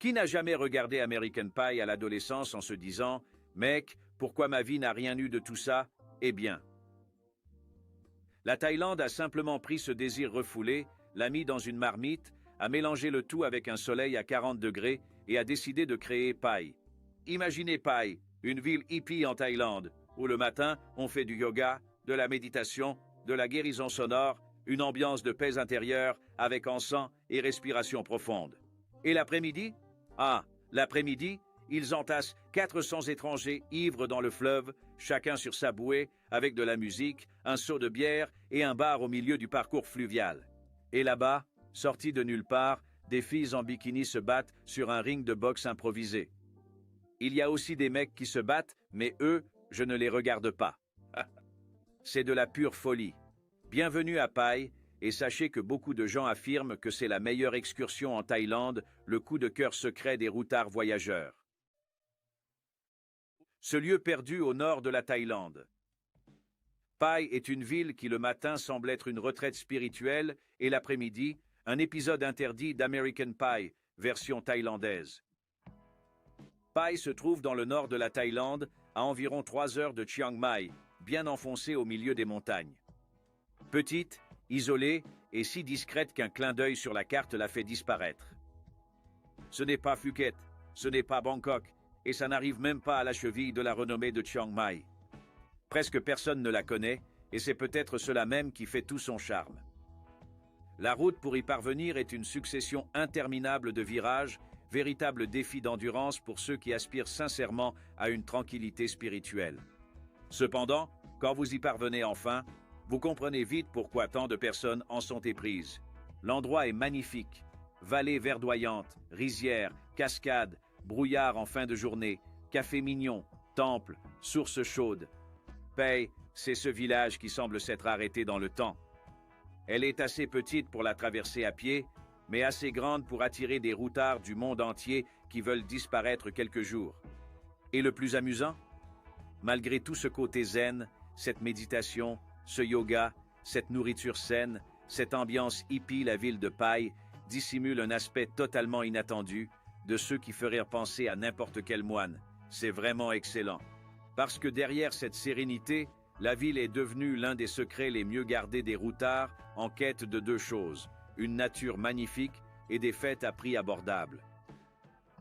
Qui n'a jamais regardé American Pie à l'adolescence en se disant « Mec, pourquoi ma vie n'a rien eu de tout ça ?» Eh bien, la Thaïlande a simplement pris ce désir refoulé, l'a mis dans une marmite, a mélangé le tout avec un soleil à 40 degrés et a décidé de créer Pai. Imaginez Pai, une ville hippie en Thaïlande, où le matin, on fait du yoga, de la méditation, de la guérison sonore, une ambiance de paix intérieure avec encens et respiration profonde. Et l'après-midi? Ah, l'après-midi, ils entassent 400 étrangers ivres dans le fleuve, chacun sur sa bouée, avec de la musique, un seau de bière et un bar au milieu du parcours fluvial. Et là-bas, sortis de nulle part, des filles en bikini se battent sur un ring de boxe improvisé. Il y a aussi des mecs qui se battent, mais eux, je ne les regarde pas. C'est de la pure folie. Bienvenue à Pai, et sachez que beaucoup de gens affirment que c'est la meilleure excursion en Thaïlande, le coup de cœur secret des routards voyageurs. Ce lieu perdu au nord de la Thaïlande. Pai est une ville qui le matin semble être une retraite spirituelle et l'après-midi, un épisode interdit d'American Pie, version thaïlandaise. Pai se trouve dans le nord de la Thaïlande, à environ 3 heures de Chiang Mai, bien enfoncée au milieu des montagnes. Petite, isolée et si discrète qu'un clin d'œil sur la carte la fait disparaître. Ce n'est pas Phuket, ce n'est pas Bangkok, et ça n'arrive même pas à la cheville de la renommée de Chiang Mai. Presque personne ne la connaît, et c'est peut-être cela même qui fait tout son charme. La route pour y parvenir est une succession interminable de virages, véritable défi d'endurance pour ceux qui aspirent sincèrement à une tranquillité spirituelle. Cependant, quand vous y parvenez enfin, vous comprenez vite pourquoi tant de personnes en sont éprises. L'endroit est magnifique. Vallées verdoyantes, rizières, cascades, brouillard en fin de journée, café mignon, temple, source chaude. Pai, c'est ce village qui semble s'être arrêté dans le temps. Elle est assez petite pour la traverser à pied, mais assez grande pour attirer des routards du monde entier qui veulent disparaître quelques jours. Et le plus amusant? Malgré tout ce côté zen, cette méditation, ce yoga, cette nourriture saine, cette ambiance hippie, la ville de Pai dissimule un aspect totalement inattendu de ceux qui feraient penser à n'importe quel moine. C'est vraiment excellent. Parce que derrière cette sérénité, la ville est devenue l'un des secrets les mieux gardés des routards en quête de 2 choses, une nature magnifique et des fêtes à prix abordable.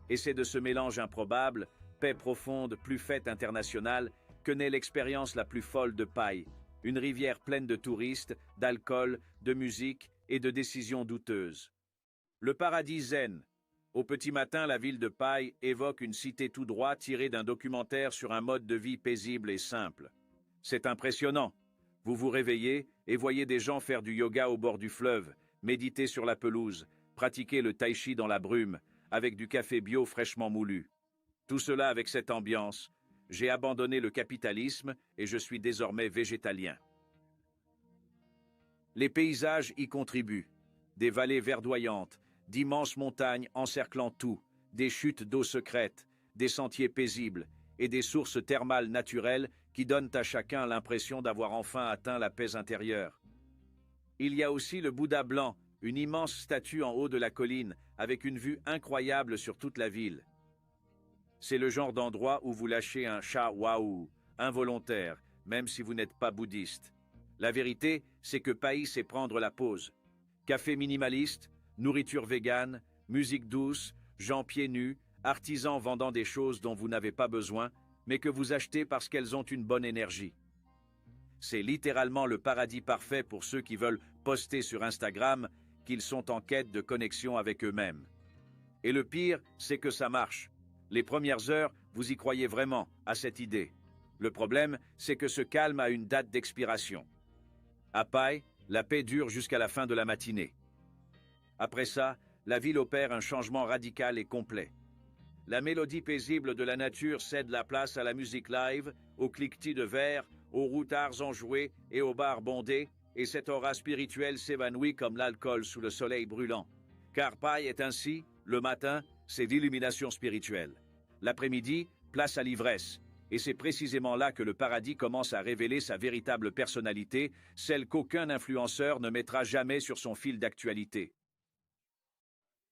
Et c'est de ce mélange improbable, paix profonde plus fête internationale, que naît l'expérience la plus folle de Pai, une rivière pleine de touristes, d'alcool, de musique et de décisions douteuses. Le paradis zen. Au petit matin, la ville de Pai évoque une cité tout droit tirée d'un documentaire sur un mode de vie paisible et simple. C'est impressionnant. Vous vous réveillez et voyez des gens faire du yoga au bord du fleuve, méditer sur la pelouse, pratiquer le tai chi dans la brume, avec du café bio fraîchement moulu. Tout cela avec cette ambiance. J'ai abandonné le capitalisme et je suis désormais végétalien. Les paysages y contribuent. Des vallées verdoyantes, d'immenses montagnes encerclant tout, des chutes d'eau secrètes, des sentiers paisibles et des sources thermales naturelles qui donnent à chacun l'impression d'avoir enfin atteint la paix intérieure. Il y a aussi le Bouddha blanc, une immense statue en haut de la colline avec une vue incroyable sur toute la ville. C'est le genre d'endroit où vous lâchez un cha waouh, involontaire, même si vous n'êtes pas bouddhiste. La vérité, c'est que Pai sait prendre la pause. Café minimaliste, nourriture végane, musique douce, gens pieds nus, artisans vendant des choses dont vous n'avez pas besoin, mais que vous achetez parce qu'elles ont une bonne énergie. C'est littéralement le paradis parfait pour ceux qui veulent poster sur Instagram qu'ils sont en quête de connexion avec eux-mêmes. Et le pire, c'est que ça marche. Les premières heures, vous y croyez vraiment, à cette idée. Le problème, c'est que ce calme a une date d'expiration. À Pai, la paix dure jusqu'à la fin de la matinée. Après ça, la ville opère un changement radical et complet. La mélodie paisible de la nature cède la place à la musique live, aux cliquetis de verre, aux routards enjoués et aux bars bondés, et cette aura spirituelle s'évanouit comme l'alcool sous le soleil brûlant. Car Pai est ainsi, le matin, c'est l'illumination spirituelle. L'après-midi, place à l'ivresse. Et c'est précisément là que le paradis commence à révéler sa véritable personnalité, celle qu'aucun influenceur ne mettra jamais sur son fil d'actualité.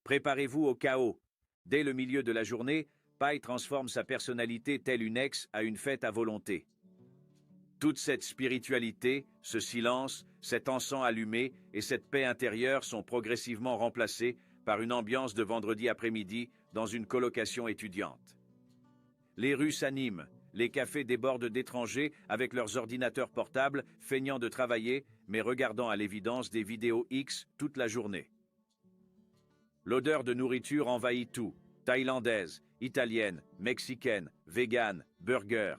Préparez-vous au chaos. Dès le milieu de la journée, Pai transforme sa personnalité telle une ex à une fête à volonté. Toute cette spiritualité, ce silence, cet encens allumé et cette paix intérieure sont progressivement remplacés par une ambiance de vendredi après-midi dans une colocation étudiante. Les rues s'animent, les cafés débordent d'étrangers avec leurs ordinateurs portables, feignant de travailler, mais regardant à l'évidence des vidéos X toute la journée. L'odeur de nourriture envahit tout, thaïlandaise, italienne, mexicaine, végane, burger.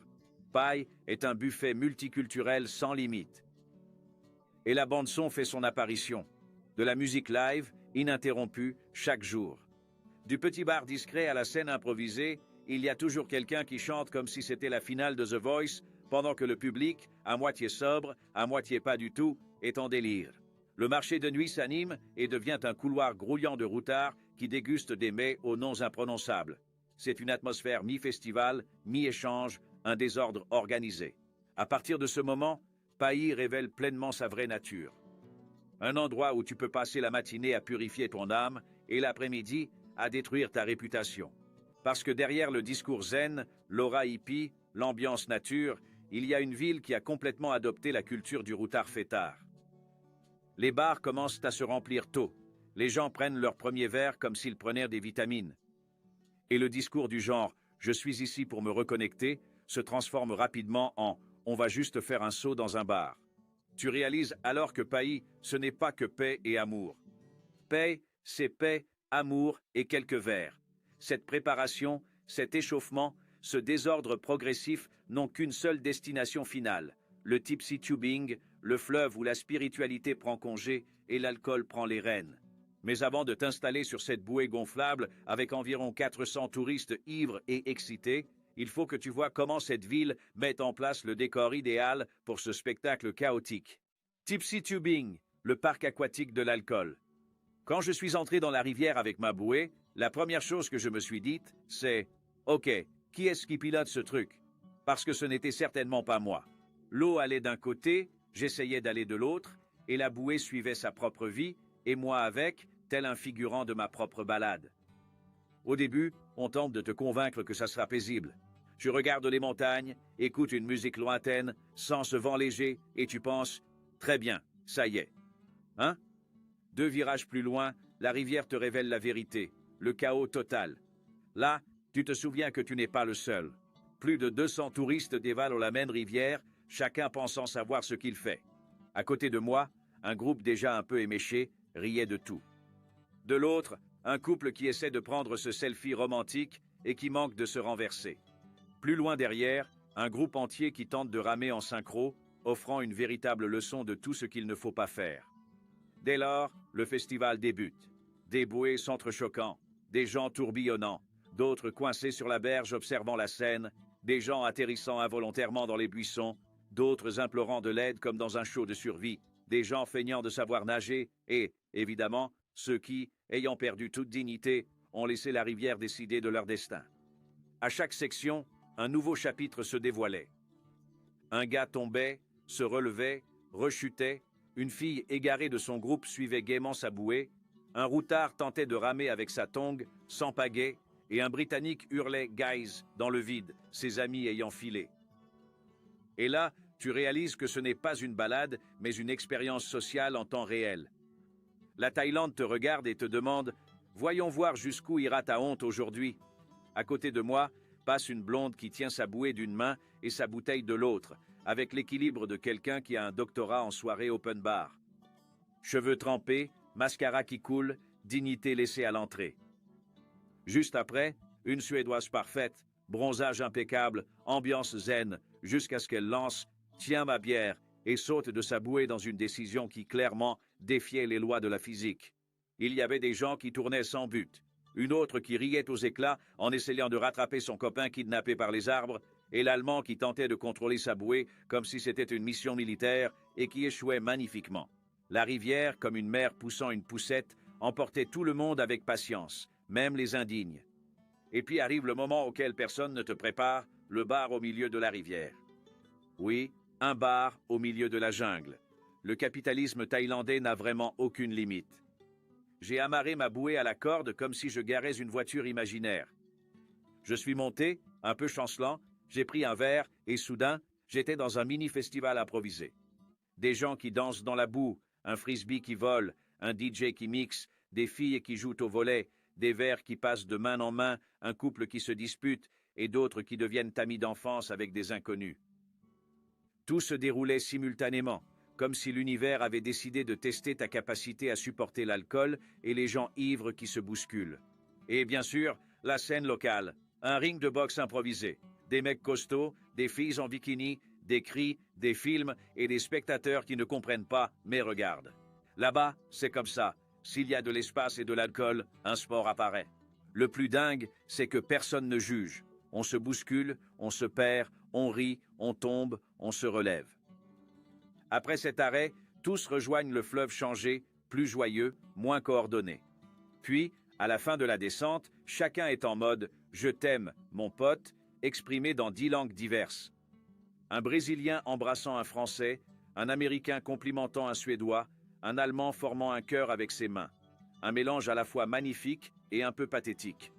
Pai est un buffet multiculturel sans limite. Et la bande-son fait son apparition. De la musique live, ininterrompue, chaque jour. Du petit bar discret à la scène improvisée, il y a toujours quelqu'un qui chante comme si c'était la finale de The Voice, pendant que le public, à moitié sobre, à moitié pas du tout, est en délire. Le marché de nuit s'anime et devient un couloir grouillant de routards qui dégustent des mets aux noms imprononçables. C'est une atmosphère mi-festival, mi-échange, un désordre organisé. À partir de ce moment, Pai révèle pleinement sa vraie nature. Un endroit où tu peux passer la matinée à purifier ton âme et l'après-midi à détruire ta réputation. Parce que derrière le discours zen, l'aura hippie, l'ambiance nature, il y a une ville qui a complètement adopté la culture du routard fêtard. Les bars commencent à se remplir tôt. Les gens prennent leur premier verre comme s'ils prenaient des vitamines. Et le discours du genre « je suis ici pour me reconnecter » se transforme rapidement en « on va juste faire un saut dans un bar ». Tu réalises alors que Pai, ce n'est pas que paix et amour. Paix, c'est paix, amour et quelques verres. Cette préparation, cet échauffement, ce désordre progressif n'ont qu'une seule destination finale, le tipsy tubing, le fleuve où la spiritualité prend congé et l'alcool prend les rênes. Mais avant de t'installer sur cette bouée gonflable avec environ 400 touristes ivres et excités, il faut que tu vois comment cette ville met en place le décor idéal pour ce spectacle chaotique. Tipsy Tubing, le parc aquatique de l'alcool. Quand je suis entré dans la rivière avec ma bouée, la première chose que je me suis dite, c'est « Ok, qui est-ce qui pilote ce truc ?» Parce que ce n'était certainement pas moi. L'eau allait d'un côté, j'essayais d'aller de l'autre, et la bouée suivait sa propre vie, et moi avec, tel un figurant de ma propre balade. Au début, on tente de te convaincre que ça sera paisible. Tu regardes les montagnes, écoutes une musique lointaine, sens ce vent léger, et tu penses « Très bien, ça y est. » Hein? 2 virages plus loin, la rivière te révèle la vérité, le chaos total. Là, tu te souviens que tu n'es pas le seul. Plus de 200 touristes dévalent la même rivière, chacun pensant savoir ce qu'il fait. À côté de moi, un groupe déjà un peu éméché riait de tout. De l'autre, un couple qui essaie de prendre ce selfie romantique et qui manque de se renverser. Plus loin derrière, un groupe entier qui tente de ramer en synchro, offrant une véritable leçon de tout ce qu'il ne faut pas faire. Dès lors, le festival débute. Des bouées s'entrechoquant, des gens tourbillonnant, d'autres coincés sur la berge observant la scène, des gens atterrissant involontairement dans les buissons, d'autres implorant de l'aide comme dans un show de survie, des gens feignant de savoir nager et, évidemment, ceux qui, ayant perdu toute dignité, ont laissé la rivière décider de leur destin. À chaque section, un nouveau chapitre se dévoilait. Un gars tombait, se relevait, rechutait, une fille égarée de son groupe suivait gaiement sa bouée, un routard tentait de ramer avec sa tongue, sans pagaie, et un Britannique hurlait « Guys » dans le vide, ses amis ayant filé. Et là, tu réalises que ce n'est pas une balade, mais une expérience sociale en temps réel. La Thaïlande te regarde et te demande « Voyons voir jusqu'où ira ta honte aujourd'hui ?» À côté de moi, passe une blonde qui tient sa bouée d'une main et sa bouteille de l'autre, avec l'équilibre de quelqu'un qui a un doctorat en soirée open bar. Cheveux trempés, mascara qui coule, dignité laissée à l'entrée. Juste après, une Suédoise parfaite, bronzage impeccable, ambiance zen, jusqu'à ce qu'elle lance « Tiens ma bière » et saute de sa bouée dans une décision qui clairement défiait les lois de la physique. Il y avait des gens qui tournaient sans but, une autre qui riait aux éclats en essayant de rattraper son copain kidnappé par les arbres, et l'Allemand qui tentait de contrôler sa bouée comme si c'était une mission militaire et qui échouait magnifiquement. La rivière, comme une mère poussant une poussette, emportait tout le monde avec patience, même les indignes. Et puis arrive le moment auquel personne ne te prépare, le bar au milieu de la rivière. Oui, un bar au milieu de la jungle. Le capitalisme thaïlandais n'a vraiment aucune limite. j'ai amarré ma bouée à la corde comme si je garais une voiture imaginaire. Je suis monté, un peu chancelant, j'ai pris un verre et soudain, j'étais dans un mini-festival improvisé. Des gens qui dansent dans la boue, un frisbee qui vole, un DJ qui mixe, des filles qui jouent au volley, des verres qui passent de main en main, un couple qui se dispute et d'autres qui deviennent amis d'enfance avec des inconnus. Tout se déroulait simultanément, comme si l'univers avait décidé de tester ta capacité à supporter l'alcool et les gens ivres qui se bousculent. Et bien sûr, la scène locale, un ring de boxe improvisé, des mecs costauds, des filles en bikini, des cris, des films et des spectateurs qui ne comprennent pas mais regardent. Là-bas, c'est comme ça. S'il y a de l'espace et de l'alcool, un sport apparaît. Le plus dingue, c'est que personne ne juge. On se bouscule, on se perd, on rit, on tombe, on se relève. Après cet arrêt, tous rejoignent le fleuve changé, plus joyeux, moins coordonné. Puis, à la fin de la descente, chacun est en mode « Je t'aime, mon pote », exprimé dans 10 langues diverses. Un Brésilien embrassant un Français, un Américain complimentant un Suédois, un Allemand formant un cœur avec ses mains. Un mélange à la fois magnifique et un peu pathétique.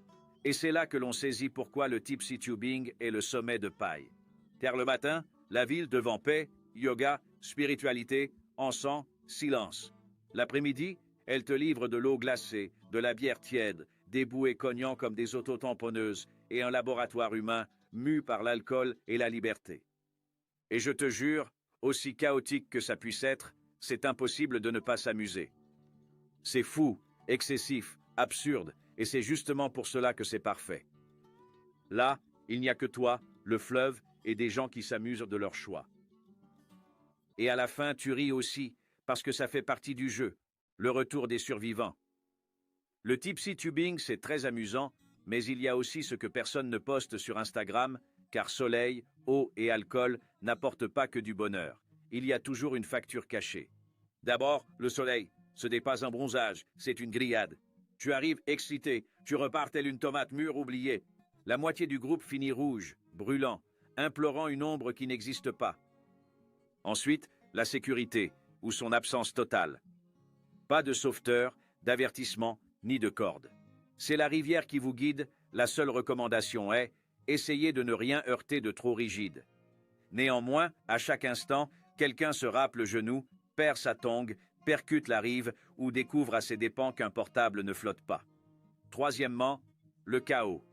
Et c'est là que l'on saisit pourquoi le Tipsy Tubing est le sommet de paille. Car le matin, la ville devant paix, yoga, spiritualité, encens, silence. L'après-midi, elle te livre de l'eau glacée, de la bière tiède, des bouées cognant comme des autotamponneuses et un laboratoire humain mu par l'alcool et la liberté. Et je te jure, aussi chaotique que ça puisse être, c'est impossible de ne pas s'amuser. C'est fou, excessif, absurde, et c'est justement pour cela que c'est parfait. Là, il n'y a que toi, le fleuve, et des gens qui s'amusent de leur choix. Et à la fin, tu ris aussi, parce que ça fait partie du jeu, le retour des survivants. Le Tipsy Tubing, c'est très amusant, mais il y a aussi ce que personne ne poste sur Instagram, car soleil, eau et alcool n'apportent pas que du bonheur. Il y a toujours une facture cachée. D'abord, le soleil. Ce n'est pas un bronzage, c'est une grillade. Tu arrives excité, tu repars telle une tomate mûre oubliée. La moitié du groupe finit rouge, brûlant, implorant une ombre qui n'existe pas. Ensuite, la sécurité, ou son absence totale. Pas de sauveteur, d'avertissement, ni de corde. C'est la rivière qui vous guide, la seule recommandation est « essayez de ne rien heurter de trop rigide ». Néanmoins, à chaque instant, quelqu'un se râpe le genou, perd sa tongue, percute la rive ou découvre à ses dépens qu'un portable ne flotte pas. Troisièmement, le chaos.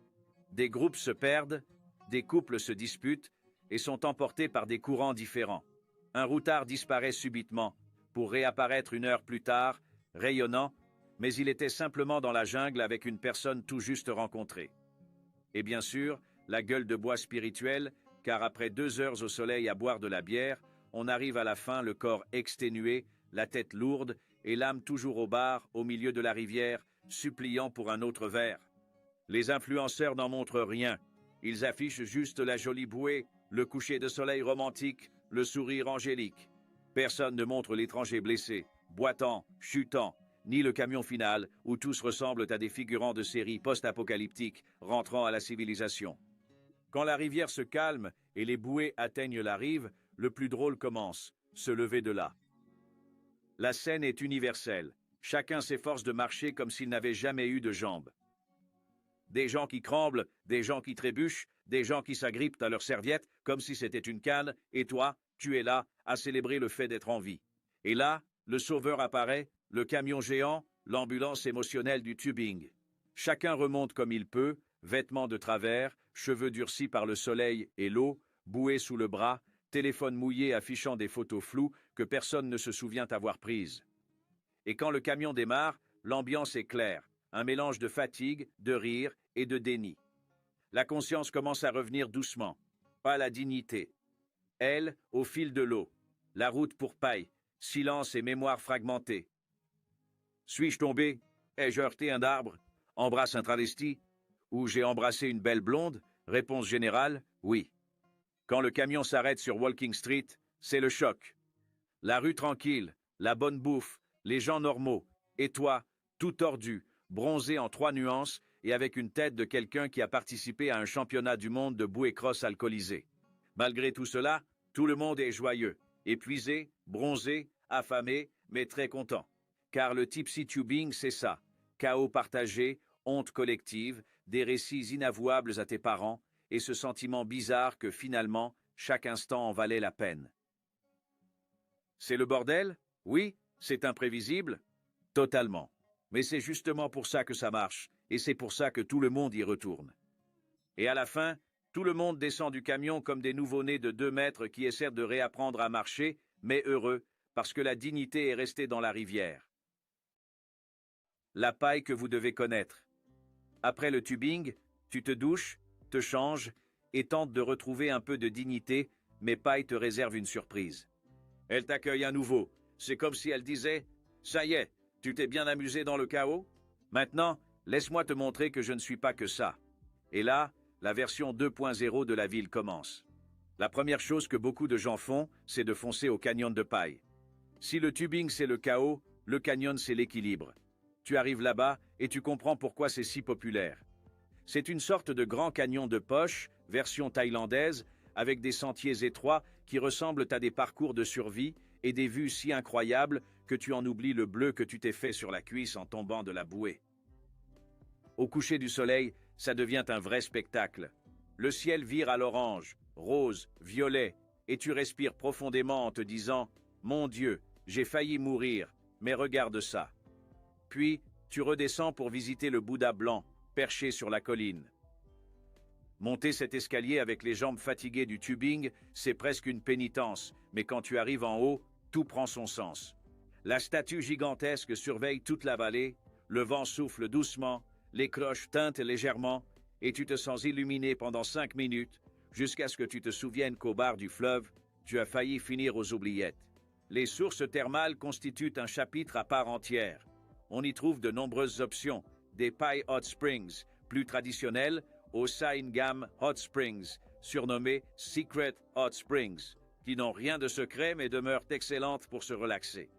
Des groupes se perdent, des couples se disputent et sont emportés par des courants différents. Un routard disparaît subitement, pour réapparaître une heure plus tard, rayonnant, mais il était simplement dans la jungle avec une personne tout juste rencontrée. Et bien sûr, la gueule de bois spirituelle, car après 2 heures au soleil à boire de la bière, on arrive à la fin le corps exténué, la tête lourde et l'âme toujours au bar, au milieu de la rivière, suppliant pour un autre verre. Les influenceurs n'en montrent rien. Ils affichent juste la jolie bouée, le coucher de soleil romantique, le sourire angélique. Personne ne montre l'étranger blessé, boitant, chutant, ni le camion final où tous ressemblent à des figurants de séries post-apocalyptiques rentrant à la civilisation. Quand la rivière se calme et les bouées atteignent la rive, le plus drôle commence, se lever de là. La scène est universelle. Chacun s'efforce de marcher comme s'il n'avait jamais eu de jambes. Des gens qui tremblent, des gens qui trébuchent, des gens qui s'agrippent à leur serviette comme si c'était une canne, et toi, tu es là à célébrer le fait d'être en vie. Et là, le sauveur apparaît, le camion géant, l'ambulance émotionnelle du tubing. Chacun remonte comme il peut, vêtements de travers, cheveux durcis par le soleil et l'eau, bouée sous le bras, téléphone mouillé affichant des photos floues que personne ne se souvient avoir prises. Et quand le camion démarre, l'ambiance est claire, un mélange de fatigue, de rire et de déni. La conscience commence à revenir doucement, pas la dignité. Elle, au fil de l'eau, la route pour paille, silence et mémoire fragmentée. Suis-je tombé? Ai-je heurté un arbre? Embrasse un travesti? Ou j'ai embrassé une belle blonde? Réponse générale, oui. Quand le camion s'arrête sur Walking Street, c'est le choc. La rue tranquille, la bonne bouffe, les gens normaux, et toi, tout tordu, bronzé en 3 nuances et avec une tête de quelqu'un qui a participé à un championnat du monde de bouée cross alcoolisé. Malgré tout cela, tout le monde est joyeux, épuisé, bronzé, affamé, mais très content. car le tipsy tubing, c'est ça. Chaos partagé, honte collective, des récits inavouables à tes parents, et ce sentiment bizarre que finalement, chaque instant en valait la peine. C'est le bordel? Oui, c'est imprévisible? Totalement. Mais c'est justement pour ça que ça marche, et c'est pour ça que tout le monde y retourne. Et à la fin, tout le monde descend du camion comme des nouveau-nés de 2 mètres qui essaient de réapprendre à marcher, mais heureux, parce que la dignité est restée dans la rivière. La paille que vous devez connaître. Après le tubing, tu te douches, te changes et tentes de retrouver un peu de dignité, mais Paille te réserve une surprise. Elle t'accueille à nouveau. C'est comme si elle disait « Ça y est, tu t'es bien amusé dans le chaos? Maintenant, laisse-moi te montrer que je ne suis pas que ça. » Et là, la version 2.0 de la ville commence. La première chose que beaucoup de gens font, c'est de foncer au canyon de Paille. Si le tubing c'est le chaos, le canyon c'est l'équilibre. Tu arrives là-bas et tu comprends pourquoi c'est si populaire. C'est une sorte de grand canyon de poche, version thaïlandaise, avec des sentiers étroits qui ressemblent à des parcours de survie et des vues si incroyables que tu en oublies le bleu que tu t'es fait sur la cuisse en tombant de la bouée. Au coucher du soleil, ça devient un vrai spectacle. Le ciel vire à l'orange, rose, violet, et tu respires profondément en te disant « Mon Dieu, j'ai failli mourir, mais regarde ça ». Puis, tu redescends pour visiter le Bouddha blanc, perché sur la colline. Monter cet escalier avec les jambes fatiguées du tubing, c'est presque une pénitence, mais quand tu arrives en haut, tout prend son sens. La statue gigantesque surveille toute la vallée, le vent souffle doucement, les cloches tintent légèrement, et tu te sens illuminé pendant 5 minutes, jusqu'à ce que tu te souviennes qu'au bar du fleuve, tu as failli finir aux oubliettes. Les sources thermales constituent un chapitre à part entière. On y trouve de nombreuses options, des Pai Hot Springs, plus traditionnelles, aux Saingam Hot Springs, surnommées Secret Hot Springs, qui n'ont rien de secret mais demeurent excellentes pour se relaxer.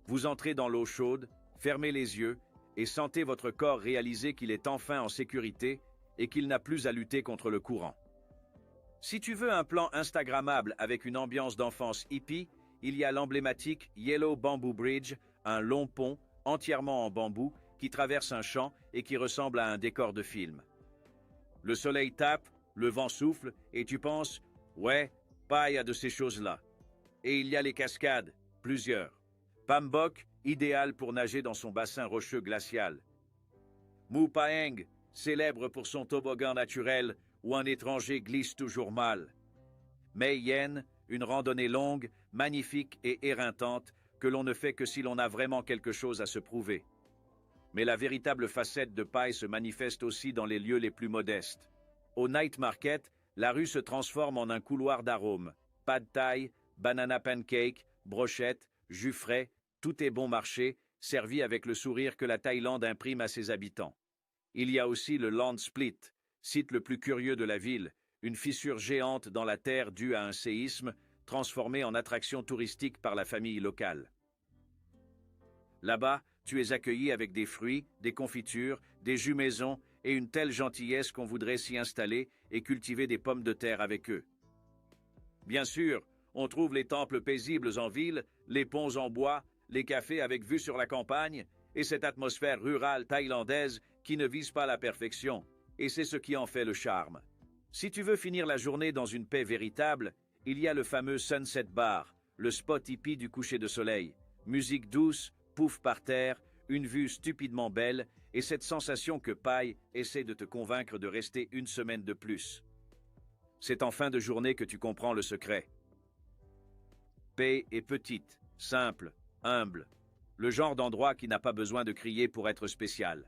Vous entrez dans l'eau chaude, fermez les yeux et sentez votre corps réaliser qu'il est enfin en sécurité et qu'il n'a plus à lutter contre le courant. Si tu veux un plan instagrammable avec une ambiance d'enfance hippie, il y a l'emblématique Yellow Bamboo Bridge, un long pont entièrement en bambou qui traverse un champ et qui ressemble à un décor de film. Le soleil tape, le vent souffle et tu penses « Ouais, Paille a de ces choses-là ». Et il y a les cascades, plusieurs. Pambok, idéal pour nager dans son bassin rocheux glacial. Mu Paeng, célèbre pour son toboggan naturel où un étranger glisse toujours mal. Mei Yen, une randonnée longue, magnifique et éreintante que l'on ne fait que si l'on a vraiment quelque chose à se prouver. Mais la véritable facette de Paille se manifeste aussi dans les lieux les plus modestes. Au Night Market, la rue se transforme en un couloir d'arômes. Pad Thai, banana pancake, brochettes, jus frais, tout est bon marché, servi avec le sourire que la Thaïlande imprime à ses habitants. Il y a aussi le Land Split, site le plus curieux de la ville, une fissure géante dans la terre due à un séisme, transformée en attraction touristique par la famille locale. Là-bas, tu es accueilli avec des fruits, des confitures, des jus maison et une telle gentillesse qu'on voudrait s'y installer et cultiver des pommes de terre avec eux. Bien sûr, on trouve les temples paisibles en ville, les ponts en bois, les cafés avec vue sur la campagne et cette atmosphère rurale thaïlandaise qui ne vise pas la perfection, et c'est ce qui en fait le charme. Si tu veux finir la journée dans une paix véritable, il y a le fameux Sunset Bar, le spot hippie du coucher de soleil. Musique douce, pouf par terre, une vue stupidement belle et cette sensation que Paille essaie de te convaincre de rester une semaine de plus. C'est en fin de journée que tu comprends le secret. Paix est petite, simple, humble. Le genre d'endroit qui n'a pas besoin de crier pour être spécial.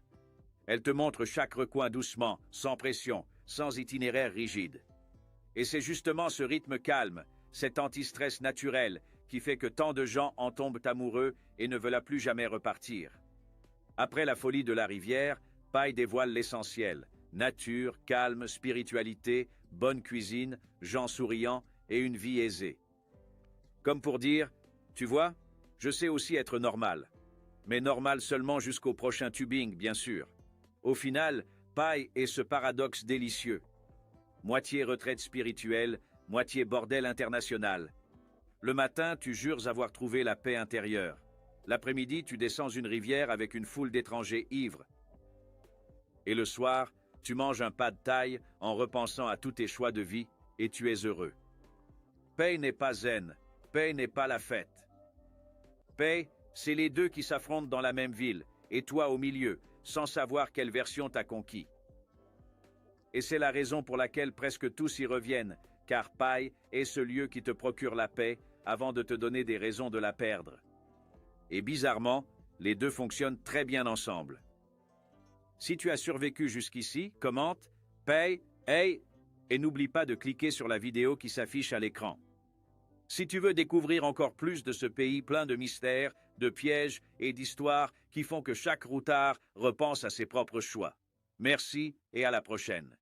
Elle te montre chaque recoin doucement, sans pression, sans itinéraire rigide. Et c'est justement ce rythme calme, cet anti-stress naturel, qui fait que tant de gens en tombent amoureux et ne veulent plus jamais repartir. Après la folie de la rivière, Paille dévoile l'essentiel. Nature, calme, spiritualité, bonne cuisine, gens souriants et une vie aisée. Comme pour dire, tu vois, je sais aussi être normal. Mais normal seulement jusqu'au prochain tubing, bien sûr. Au final, Paille est ce paradoxe délicieux. Moitié retraite spirituelle, moitié bordel international. Le matin, tu jures avoir trouvé la paix intérieure. L'après-midi, tu descends une rivière avec une foule d'étrangers ivres. Et le soir, tu manges un pad thaï en repensant à tous tes choix de vie et tu es heureux. Paix n'est pas zen, paix n'est pas la fête. Paix, c'est les deux qui s'affrontent dans la même ville, et toi au milieu, sans savoir quelle version t'as conquis. Et c'est la raison pour laquelle presque tous y reviennent, car Pai est ce lieu qui te procure la paix avant de te donner des raisons de la perdre. Et bizarrement, les deux fonctionnent très bien ensemble. Si tu as survécu jusqu'ici, commente, paye, hey, et n'oublie pas de cliquer sur la vidéo qui s'affiche à l'écran. Si tu veux découvrir encore plus de ce pays plein de mystères, de pièges et d'histoires qui font que chaque routard repense à ses propres choix. Merci et à la prochaine.